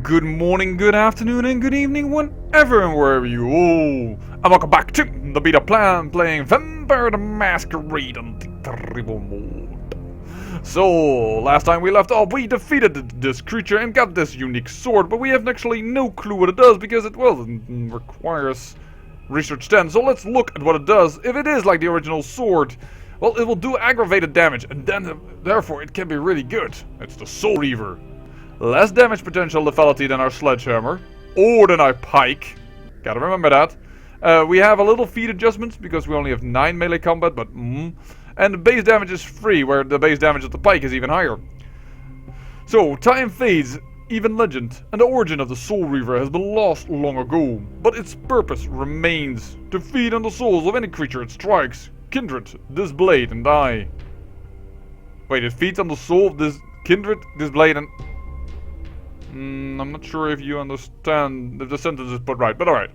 Good morning, good afternoon, and good evening, whenever and wherever you all. And welcome back to the beta plan playing Vampire the Masquerade Antitribu mode. So, last time we left off, we defeated this creature and got this unique sword, but we have actually no clue what it does because it, well, requires research 10. So let's look at what it does. If it is like the original sword, well, it will do aggravated damage, and then, therefore, it can be really good. It's the Soul Reaver. Less damage potential lethality than our sledgehammer, or than our pike. Gotta remember that. We have a little feat adjustments because we only have 9 melee combat, but and the base damage is free, where the base damage of the pike is even higher. So, time fades, even legend, and the origin of the Soul Reaver has been lost long ago, but its purpose remains: to feed on the souls of any creature it strikes. Kindred, this blade, and die. Wait, it feeds on the soul of this kindred, this blade, and... I'm not sure if you understand if the sentence is put right, but alright.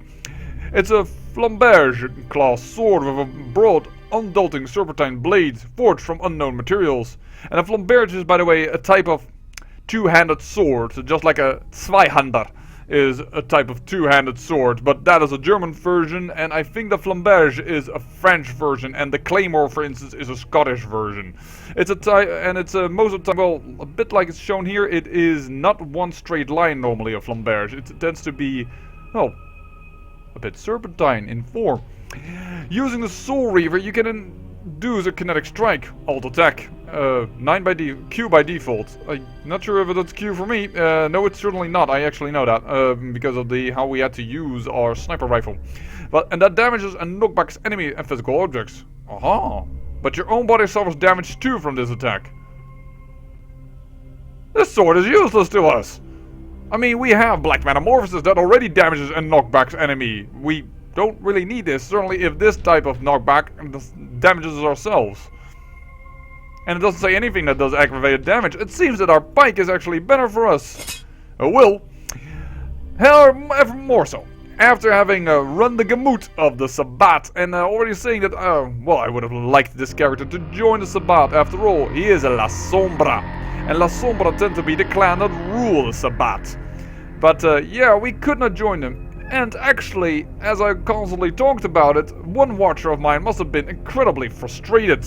It's a flamberge class sword with a broad, undulting serpentine blade forged from unknown materials. And a flamberge is, by the way, a type of two-handed sword, so just like a Zweihander is a type of two-handed sword, but that is a German version, and I think the flamberge is a French version, and the claymore, for instance, is a Scottish version. It's a type, and it's most of the time, well, a bit like it's shown here, it is not one straight line normally, a flamberge. It tends to be, well, a bit serpentine in form. Using the Soul Reaver, you can induce a kinetic strike, alt attack. Q by default. I'm not sure if that's Q for me. No, it's certainly not. I actually know that because of how we had to use our sniper rifle. And that damages and knockbacks enemy and physical objects. Aha! But your own body suffers damage too from this attack. This sword is useless to us. I mean, we have Black Metamorphosis that already damages and knockbacks enemy. We don't really need this. Certainly, if this type of knockback damages ourselves. And it doesn't say anything that does aggravated damage. It seems that our pike is actually better for us. Well, ever more so. After having run the gamut of the Sabbat and already saying that, well, I would have liked this character to join the Sabbat. After all, he is a La Sombra. And La Sombra tend to be the clan that rule the Sabbat. But yeah, we could not join them. And actually, as I constantly talked about it, one watcher of mine must have been incredibly frustrated.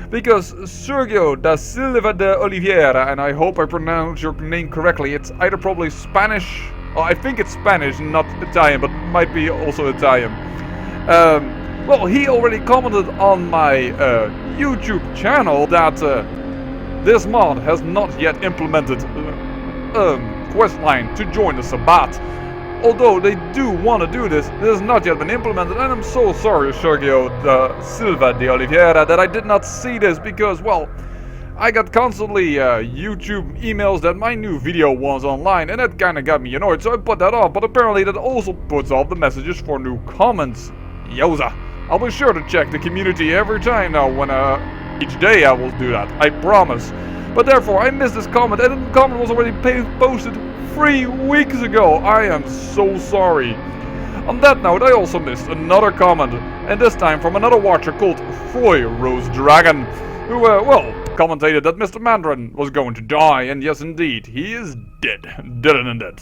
Because Sergio da Silva de Oliveira, and I hope I pronounce your name correctly, it's either probably Spanish, or I think it's Spanish, not Italian, but might be also Italian. Well, he already commented on my YouTube channel that this mod has not yet implemented questline to join the Sabbat. Although they do want to do this, this has not yet been implemented, and I'm so sorry, Sergio da Silva de Oliveira, that I did not see this because, well, I got constantly YouTube emails that my new video was online, and that kinda got me annoyed, so I put that off, but apparently that also puts off the messages for new comments. Yowza. I'll be sure to check the community every time now when, each day I will do that, I promise. But therefore, I missed this comment, and the comment was already posted 3 weeks ago. I am so sorry. On that note, I also missed another comment, and this time from another watcher called Foy Rose Dragon, who, well, commentated that Mr. Mandarin was going to die, and yes indeed, he is dead. Dead and dead.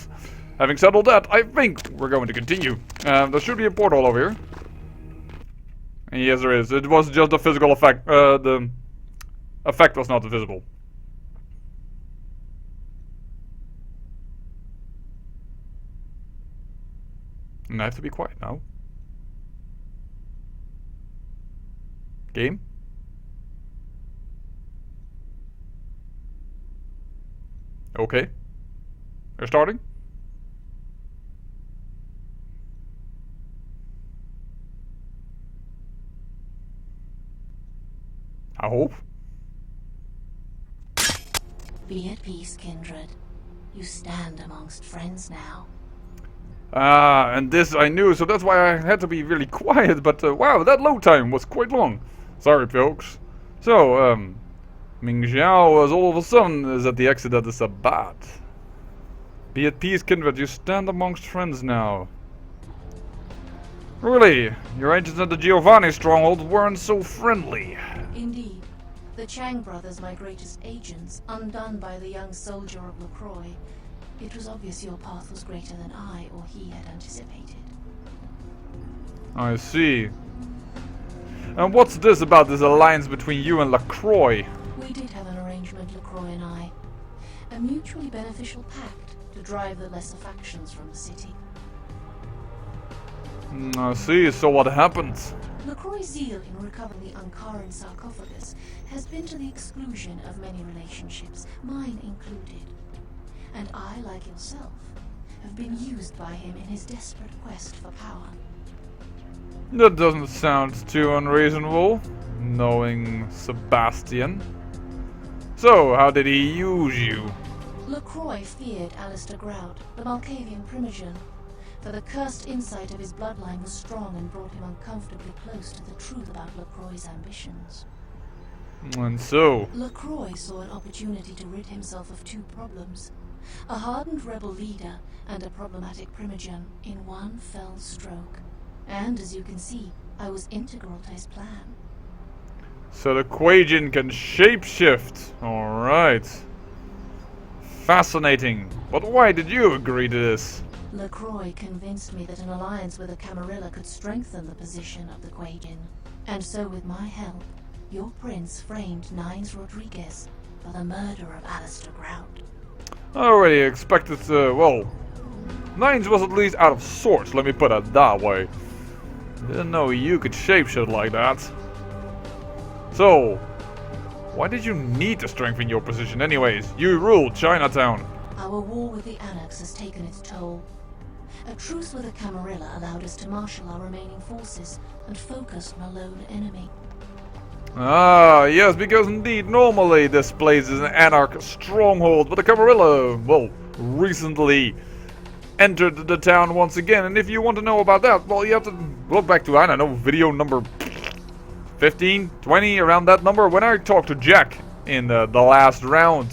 Having said all that, I think we're going to continue. There should be a portal over here. And yes, there is. It was just the physical effect. The effect was not visible. And I have to be quiet now. Game? Okay. We're starting? I hope. Be at peace, kindred. You stand amongst friends now. And this I knew, so that's why I had to be really quiet, but wow, that load time was quite long. Sorry, folks. So, Ming Xiao is all of a sudden is at the exit of the Sabbat. Be at peace, kindred, you stand amongst friends now. Really, your agents at the Giovanni stronghold weren't so friendly. Indeed. The Chang brothers, my greatest agents, undone by the young soldier of LaCroix, It was obvious your path was greater than I or he had anticipated. I see. And what's this about this alliance between you and LaCroix? We did have an arrangement, LaCroix and I. A mutually beneficial pact to drive the lesser factions from the city. I see, so what happened? LaCroix's zeal in recovering the Ankaran sarcophagus has been to the exclusion of many relationships, mine included. And I, like yourself, have been used by him in his desperate quest for power. That doesn't sound too unreasonable, knowing Sebastian. So, how did he use you? LaCroix feared Alistair Grout, the Malkavian Primogen, for the cursed insight of his bloodline was strong and brought him uncomfortably close to the truth about LaCroix's ambitions. And so? LaCroix saw an opportunity to rid himself of two problems. A hardened rebel leader and a problematic Primogen in one fell stroke. And as you can see, I was integral to his plan. So the Kuei-jin can shapeshift. Alright. Fascinating. But why did you agree to this? LaCroix convinced me that an alliance with a Camarilla could strengthen the position of the Kuei-jin. And so with my help, your prince framed Nines Rodriguez for the murder of Alistair Grout. I already expected well, Nines was at least out of sorts, let me put it that way. Didn't know you could shapeshift like that. So, why did you need to strengthen your position anyways? You ruled Chinatown. Our war with the Anarchs has taken its toll. A truce with the Camarilla allowed us to marshal our remaining forces and focus on a lone enemy. Ah, yes, because indeed, normally this place is an Anarch stronghold, but the Camarilla, well, recently entered the town once again, and if you want to know about that, well, you have to look back to, I don't know, video number 15, 20, around that number, when I talked to Jack in the last round.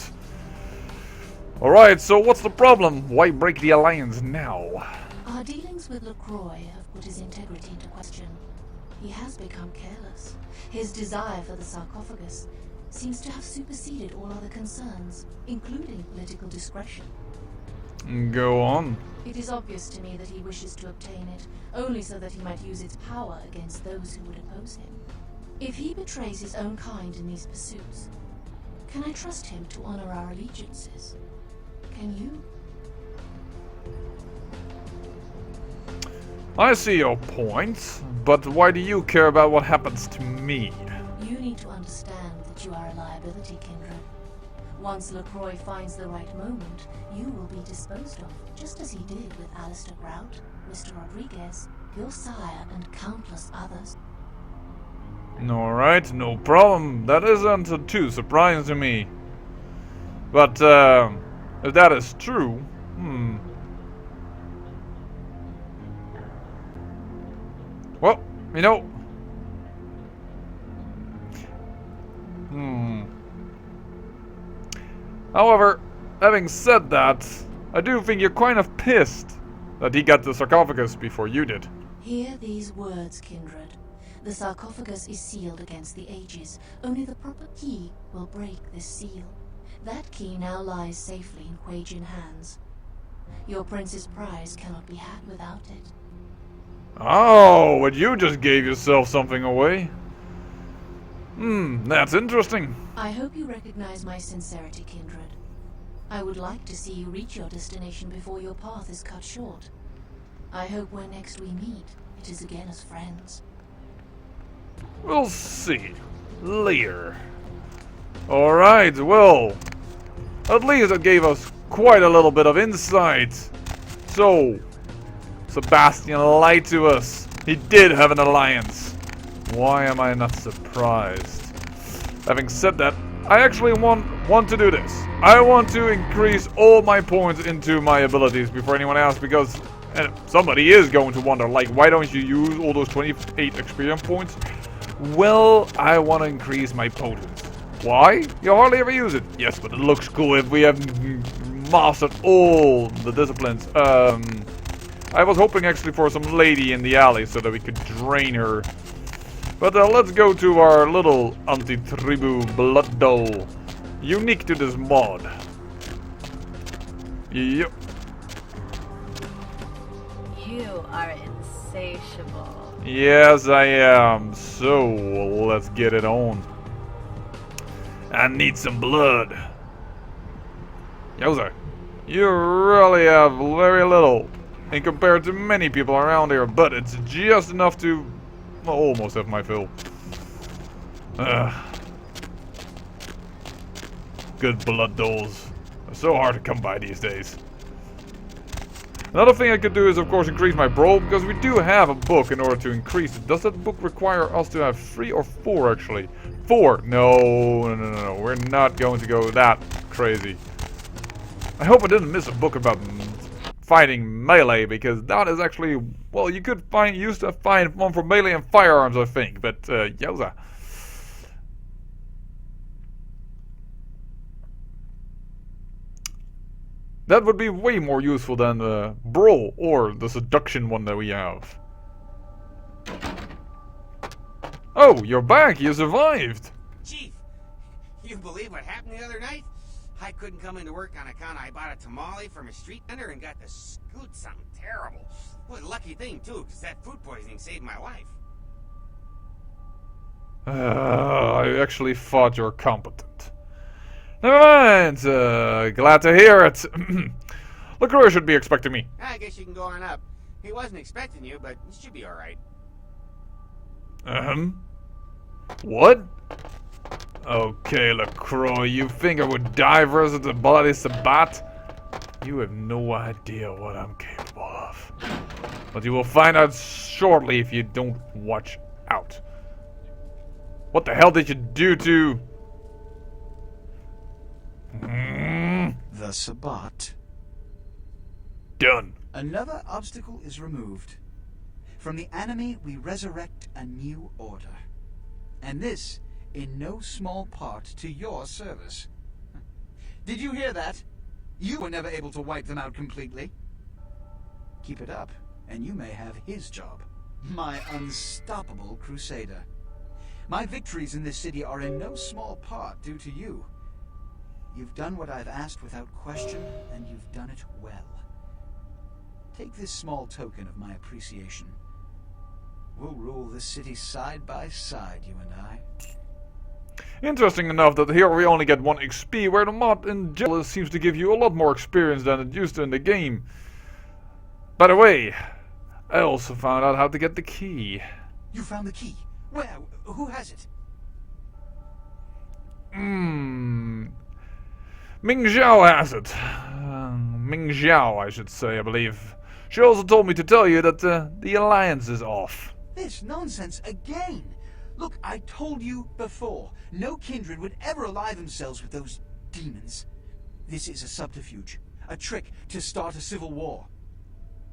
Alright, so what's the problem? Why break the alliance now? Our dealings with LaCroix have put his integrity into question. He has become careless. His desire for the sarcophagus seems to have superseded all other concerns, including political discretion. Go on. It is obvious to me that he wishes to obtain it, only so that he might use its power against those who would oppose him. If he betrays his own kind in these pursuits, can I trust him to honor our allegiances? Can you? I see your point, but why do you care about what happens to me? You need to understand that you are a liability, Kindred. Once LaCroix finds the right moment, you will be disposed of, just as he did with Alistair Grout, Mr. Rodriguez, your sire, and countless others. Alright, no problem. That isn't too surprising to me. But, if that is true, well, you know... However, having said that, I do think you're kind of pissed that he got the sarcophagus before you did. Hear these words, Kindred. The sarcophagus is sealed against the ages. Only the proper key will break this seal. That key now lies safely in Kuei-jin hands. Your prince's prize cannot be had without it. Oh, but you just gave yourself something away. That's interesting. I hope you recognize my sincerity, Kindred. I would like to see you reach your destination before your path is cut short. I hope when next we meet, it is again as friends. We'll see. Later. Alright, well, at least it gave us quite a little bit of insight. So, Sebastian lied to us. He did have an alliance. Why am I not surprised? Having said that, I actually want to do this. I want to increase all my points into my abilities before anyone asks, because somebody is going to wonder, like, why don't you use all those 28 experience points? Well, I want to increase my potence. Why? You hardly ever use it. Yes, but it looks cool if we have mastered all the disciplines. I was hoping actually for some lady in the alley so that we could drain her. But let's go to our little Antitribu blood doll. Unique to this mod. Yep. You are insatiable. Yes, I am. So, let's get it on. I need some blood. Yowza. You really have very little in compared to many people around here, but it's just enough to almost have my fill. Good blood dolls. They're so hard to come by these days. Another thing I could do is of course increase my brawl, because we do have a book in order to increase it. Does that book require us to have 3 or 4 actually? 4! No. We're not going to go that crazy. I hope I didn't miss a book about fighting melee, because that is actually, well, you could used to find one for melee and firearms, I think, but yowza. That would be way more useful than the brawl or the seduction one that we have. Oh, you're back! You survived! Chief, you believe what happened the other night? I couldn't come into work on account I bought a tamale from a street vendor and got to scoot something terrible. What a lucky thing, too, because that food poisoning saved my life. I actually thought you were competent. Never mind, glad to hear it. The crew should be expecting me. I guess you can go on up. He wasn't expecting you, but it should be alright. What? Okay, LaCroix, you think I would die versus the bloody Sabbat? You have no idea what I'm capable of. But you will find out shortly if you don't watch out. What the hell did you do to... The Sabbat. Done. Another obstacle is removed. From the enemy, we resurrect a new order. And this, in no small part, to your service. Did you hear that? You were never able to wipe them out completely. Keep it up, and you may have his job. My unstoppable crusader. My victories in this city are in no small part due to you. You've done what I've asked without question, and you've done it well. Take this small token of my appreciation. We'll rule this city side by side, you and I. Interesting enough that here we only get 1 XP, where the mod in general seems to give you a lot more experience than it used to in the game. By the way, I also found out how to get the key. You found the key? Where? Who has it? Ming Xiao has it. Ming Xiao, I should say, I believe. She also told me to tell you that the alliance is off. This nonsense again! Look, I told you before, no kindred would ever ally themselves with those demons. This is a subterfuge, a trick to start a civil war.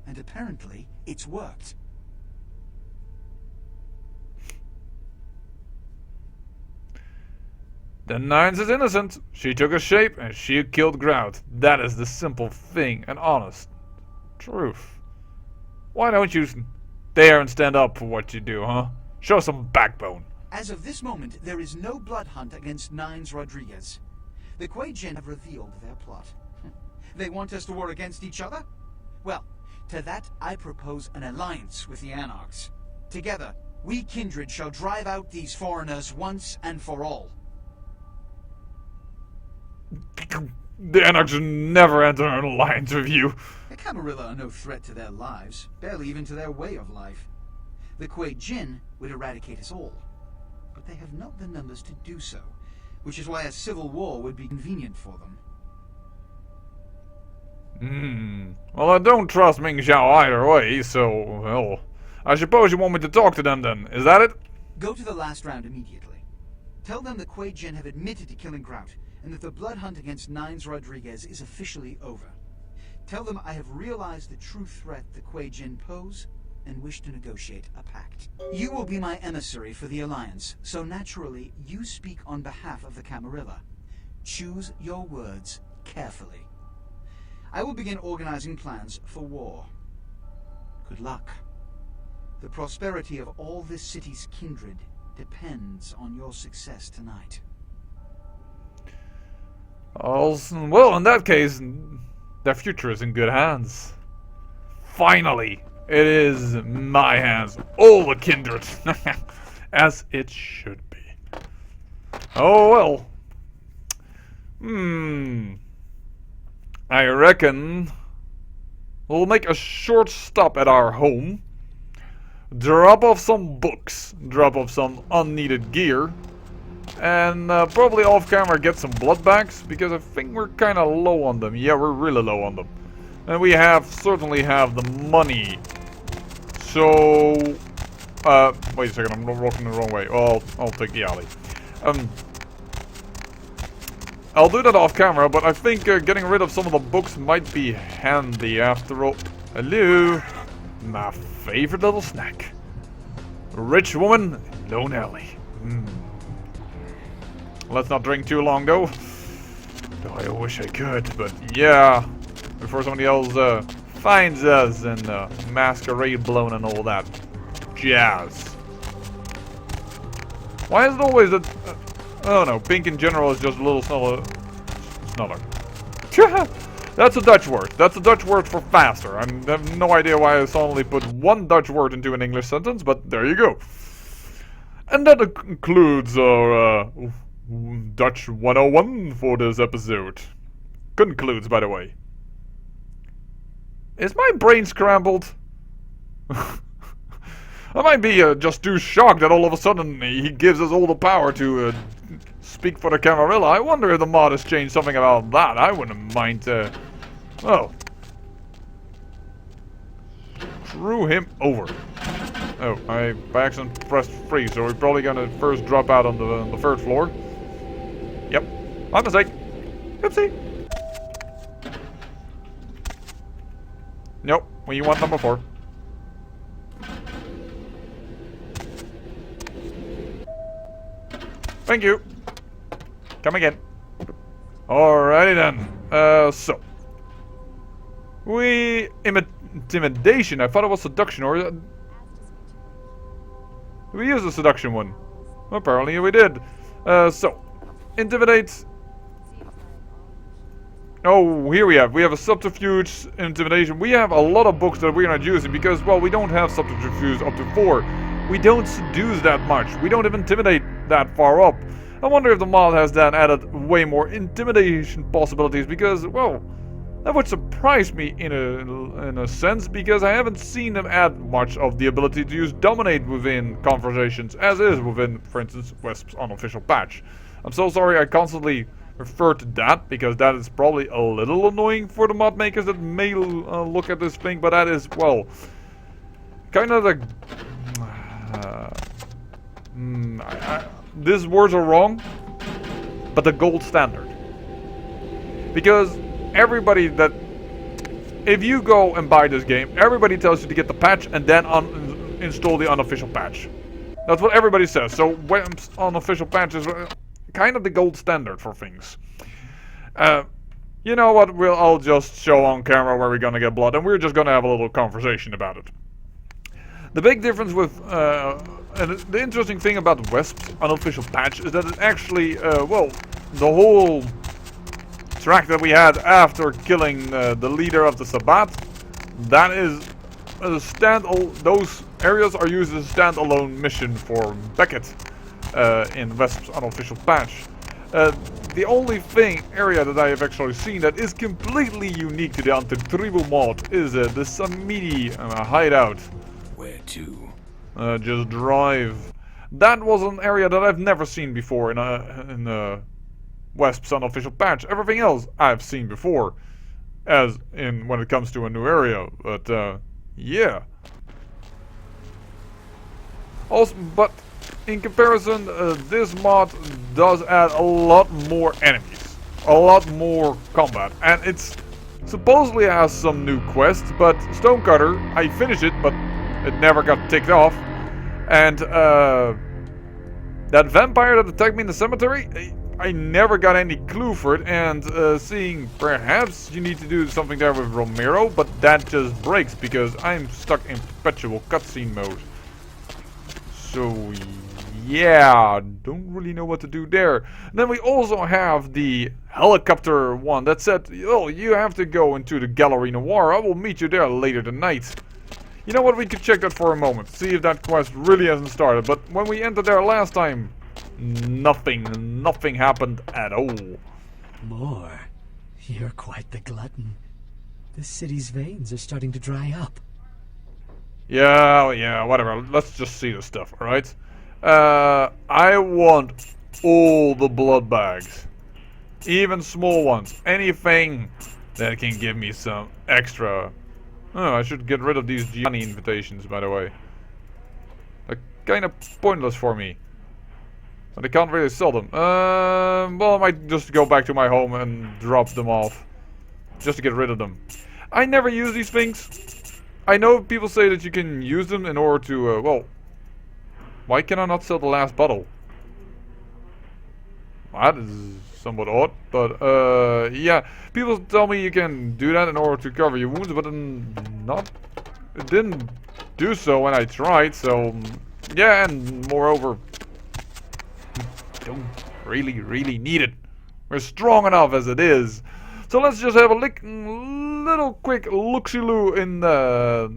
And apparently, it's worked. The Nines is innocent. She took a shape and she killed Grout. That is the simple thing and honest truth. Why don't you dare and stand up for what you do, huh? Show some backbone. As of this moment, there is no blood hunt against Nines Rodriguez. The Kuei-jin have revealed their plot. They want us to war against each other? Well, to that I propose an alliance with the Anarchs. Together, we kindred shall drive out these foreigners once and for all. The Anarchs never enter an alliance with you. The Camarilla are no threat to their lives, barely even to their way of life. The Kuei-jin would eradicate us all, but they have not the numbers to do so, which is why a civil war would be convenient for them. Well, I don't trust Ming Xiao either way, so, well, I suppose you want me to talk to them then, is that it? Go to the last round immediately. Tell them the Kuei-jin have admitted to killing Grout, and that the blood hunt against Nines Rodriguez is officially over. Tell them I have realized the true threat the Kuei-jin pose, and wish to negotiate a pact. You will be my emissary for the Alliance, so naturally you speak on behalf of the Camarilla. Choose your words carefully. I will begin organizing plans for war. Good luck. The prosperity of all this city's kindred depends on your success tonight. Well, in that case, Their future is in good hands. Finally, it is my hands. All the kindred. As it should be. Oh well. I reckon we'll make a short stop at our home. Drop off some books. Drop off some unneeded gear. And probably off camera get some blood bags, because I think we're kind of low on them. Yeah, we're really low on them. And we certainly have the money. So, wait a second, I'm walking the wrong way. Well, I'll take the alley. I'll do that off camera, but I think getting rid of some of the books might be handy after all. Hello, my favorite little snack. Rich woman, lone alley. Let's not drink too long, though. Though I wish I could, but yeah. Before somebody else finds us and masquerade blown and all that jazz. Why is it always that... I don't know, pink in general is just a little snoller. That's a Dutch word. That's a Dutch word for faster. I have no idea why I suddenly put one Dutch word into an English sentence, but there you go. And that concludes our Dutch 101 for this episode. Concludes, by the way. Is my brain scrambled? I might be just too shocked that all of a sudden he gives us all the power to speak for the Camarilla. I wonder if the mod has changed something about that. I wouldn't mind. Oh. Screw him over. Oh, I by accident pressed free, so we're probably gonna first drop out on the third floor. Yep. My mistake. Oopsie. Nope. We want number 4. Thank you. Come again. Alrighty then. So. Intimidation. I thought it was seduction, or... Did we use the seduction one? Apparently we did. So. Intimidate. Oh, here we have a subterfuge, intimidation. We have a lot of books that we're not using because, well, we don't have subterfuge up to 4. We don't seduce that much. We don't even intimidate that far up. I wonder if the mod has then added way more intimidation possibilities because, well, that would surprise me in a sense because I haven't seen them add much of the ability to use dominate within conversations as is within, for instance, Wesp's unofficial patch. I'm so sorry I constantly refer to that because that is probably a little annoying for the mod makers that may look at this thing, but that is, well, kind of the... these words are wrong, but the gold standard. Because everybody that... If you go and buy this game, everybody tells you to get the patch and then install the unofficial patch. That's what everybody says. So Wesp's unofficial patch is kind of the gold standard for things. You know what? I'll just show on camera where we're gonna get blood, and we're just gonna have a little conversation about it. The big difference with, and the interesting thing about Wesp's unofficial patch is that it actually, well, the whole track that we had after killing the leader of the Sabbat, that is a those areas are used as a standalone mission for Beckett in Wesp's unofficial patch. The only area that I have actually seen that is completely unique to the Antitribu mod is the Samidi hideout. Where to? Just drive. That was an area that I've never seen before in Wesp's unofficial patch. Everything else I've seen before, as in when it comes to a new area. But yeah. Also, but in comparison, this mod does add a lot more enemies, a lot more combat, and it's supposedly has some new quests. But Stonecutter, I finished it, but it never got ticked off. And that vampire that attacked me in the cemetery, I never got any clue for it. And seeing perhaps you need to do something there with Romero, but that just breaks because I'm stuck in perpetual cutscene mode. So yeah, don't really know what to do there. And then we also have the helicopter one that said, oh, you have to go into the Gallery Noir. I will meet you there later tonight. You know what, we could check that for a moment, see if that quest really hasn't started. But when we entered there last time, nothing happened at all. More? You're quite the glutton. The city's veins are starting to dry up. Yeah, whatever. Let's just see the stuff, alright? I want all the blood bags. Even small ones. Anything that can give me some extra. Oh, I should get rid of these Gianni invitations, by the way. They're kind of pointless for me. But I can't really sell them. Well, I might just go back to my home and drop them off. Just to get rid of them. I never use these things. I know people say that you can use them in order to, well... Why can I not sell the last bottle? That is somewhat odd, but, yeah. People tell me you can do that in order to cover your wounds, but it didn't do so when I tried, so... Yeah, and moreover... Don't really need it. We're strong enough as it is. So let's just have a little quick look-see-loo in the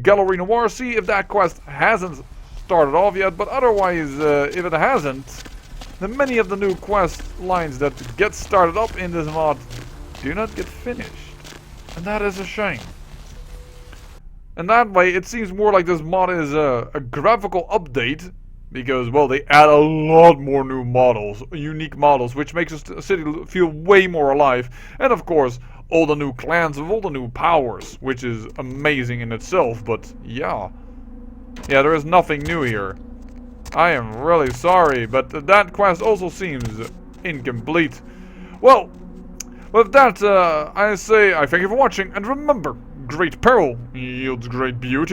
Gallery Noir. See if that quest hasn't started off yet. But otherwise, if it hasn't, then many of the new quest lines that get started up in this mod do not get finished. And that is a shame. And that way, it seems more like this mod is a graphical update. Because, well, they add a lot more new models, unique models, which makes the city feel way more alive. And of course, all the new clans with all the new powers, which is amazing in itself. But, yeah, there is nothing new here. I am really sorry, but that quest also seems incomplete. Well, with that, I say I thank you for watching, and remember, great peril yields great beauty.